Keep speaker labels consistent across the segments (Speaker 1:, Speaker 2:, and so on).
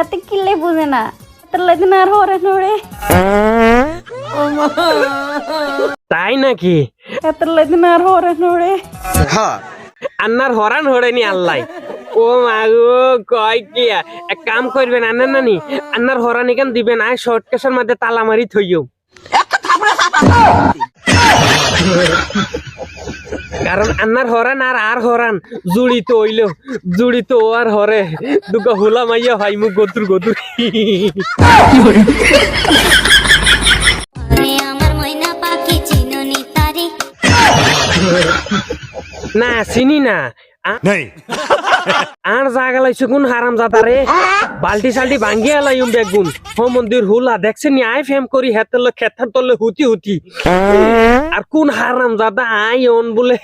Speaker 1: হাতে কিলে বুঝে না তোর লাগে না আর হরে নড়ে
Speaker 2: তাই নাকি
Speaker 1: তোর লাগে না আর হরে নড়ে
Speaker 2: আন্নার হরান হড়েনি আল্লাহ ও মাগো কয় কি এক কাম করবেন আন্নার নানি আন্নার হরান এখান দিবেন আয় শর্ট কেসের মধ্যে তালা মারি থইও কারণ আন্নার হরান আর হরান জুড়িত হইল জুড়িত আর হরে দুগা হুলা মাইয়া হয় মুখ গতুর গতুর না চিনি না আর জাগালাইছো কোন হারাম জাদারে বালতি সালটি ভাঙ্গিয়া লাইম বেগুন হ মন্দির হুলা দেখছেন আই ফেম করি হেতলে খেতার তলে হুতি হুতি আর কোন হারাম জাদা আই অন বলে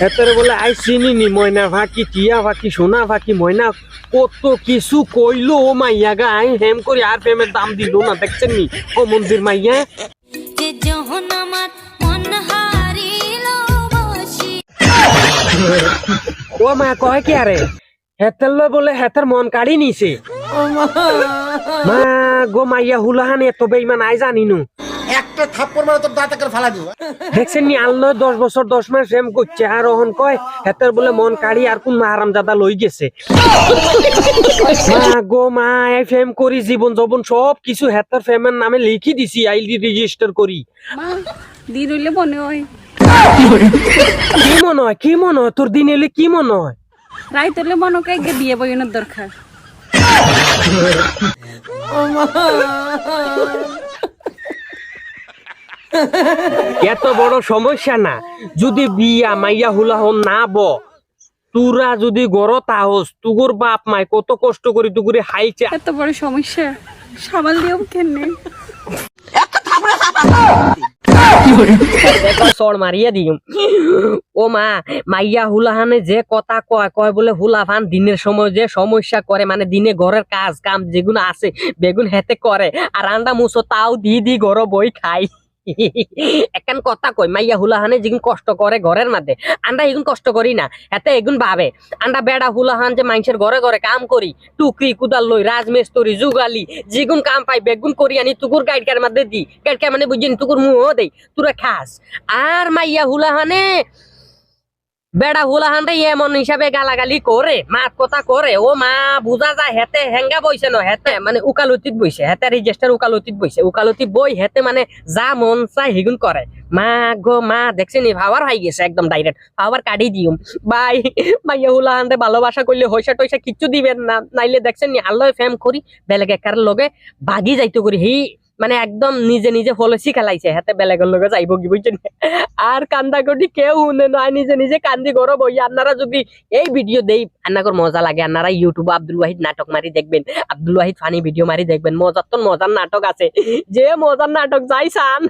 Speaker 2: হেতরে বলে আই চিনি নি ময়না ফাঁকি টিয়া ফাঁকি সোনা ফাঁকি ময়না কত কিছু কইলো ও মাইয়া গা আই হেম করি আর ফেমের দাম দিল না দেখছেন নি ও মন্দির মাইয়া ও মা কয় কি আরে হেতের বলে হেতের মন কাড়ি নিছে মা গো মাইয়া হুলাহান এত বেইমান আই জানিনু
Speaker 3: একটা থাপ্পড় মারে তোর দাঁত করে ফালা দিব
Speaker 2: দেখছেন নি আল্লাহ 10 বছর 10 মাস প্রেম করছে আর ওহন কয় হেতের বলে মন কাড়ি আর কোন হারাম জাদা লই গেছে মা গো মা এই প্রেম করি জীবন যৌবন সব কিছু হেতের প্রেমের নামে লিখি দিছি আইডি রেজিস্টার করি
Speaker 1: মা দি রইলে মনে হয়
Speaker 2: কি মনে হয় তোর দিন এলে কি মনে হয়
Speaker 1: রাই তোলে মনে হয় বিয়ে বইনের দরকার
Speaker 2: এত বড় সমস্যা না যদি বিয়া মাইয়া হুলা হন না তুরা যদি গড় তাহস তুগুর বাপ মাই কত কষ্ট করি তুগুরে হাইছে
Speaker 1: এত বড় সমস্যা সামাল দিও কেনে
Speaker 2: চড় মারিয়া দিম ও মা মাইয়া হুলাহানে যে কথা কয় কয় বলে হুলাহান দিনের সময় যে সমস্যা করে মানে দিনে ঘরের কাজ কাম যেগুলো আছে বেগুন হেতে করে আর আন্ডা মুসো তাও দি ঘর বই খাই একান কথা কই মাইয়া হুলাহানে যেগুন কষ্ট করে ঘরের মধ্যে আন্ডা এগুন কষ্ট করি না এতে এগুন ভাবে আন্ডা বেড়া হুলাহান যে মানুষের ঘরে ঘরে কাম করি টুকরি কুদাল লই রাজমিস্ত্রি যুগালি যেগুন কাম পাই বেগুন করি আনি তুকুর গাইডকার মধ্যে দি গাইডকার মানে বুঝিনি তুকুর মুহ দেই তুরা খাস আর মাইয়া হুলাহানে বেড়া হুলাহান রে এমন হিসাবে গালাগালি করে মাত কথা করে ও মা বুঝা যায় হেতে হেঙ্গা বইছে ন হেতে মানে উকালতিত বইছে হেতে রেজিস্টার উকালতিত বইছে উকালতি বই হেতে মানে যা মন চাই হিগুন করে মা গো মা দেখছি নি পাওয়ার হয়ে গেছে একদম ডাইরেক্ট পাওয়ার কাটি দিম বাই মাইয়া হুলাহান রে ভালোবাসা করলে হইসা টইসা কিচ্ছু দিবেন না নাইলে দেখছেন নি আল্লাহ ফেম করি বেলেগ একার লগে ভাগি যাইতো করি হি মানে একদম নিজে নিজে ফলসি খেলাইছে হাতে বেলেগের লগে যাইব কি বুঝছেন আর কান্দা কটি কেউ শুনে নয় নিজে নিজে কান্দি গরো বই আপনারা যদি এই ভিডিও দেই আন্নাগর মজা লাগে আপনারা ইউটিউবে আব্দুল ওয়াহিদ নাটক মারি দেখবেন আব্দুল ওয়াহিদ ফানি ভিডিও মারি দেখবেন মজার নাটক আছে যে মজার নাটক যাই চান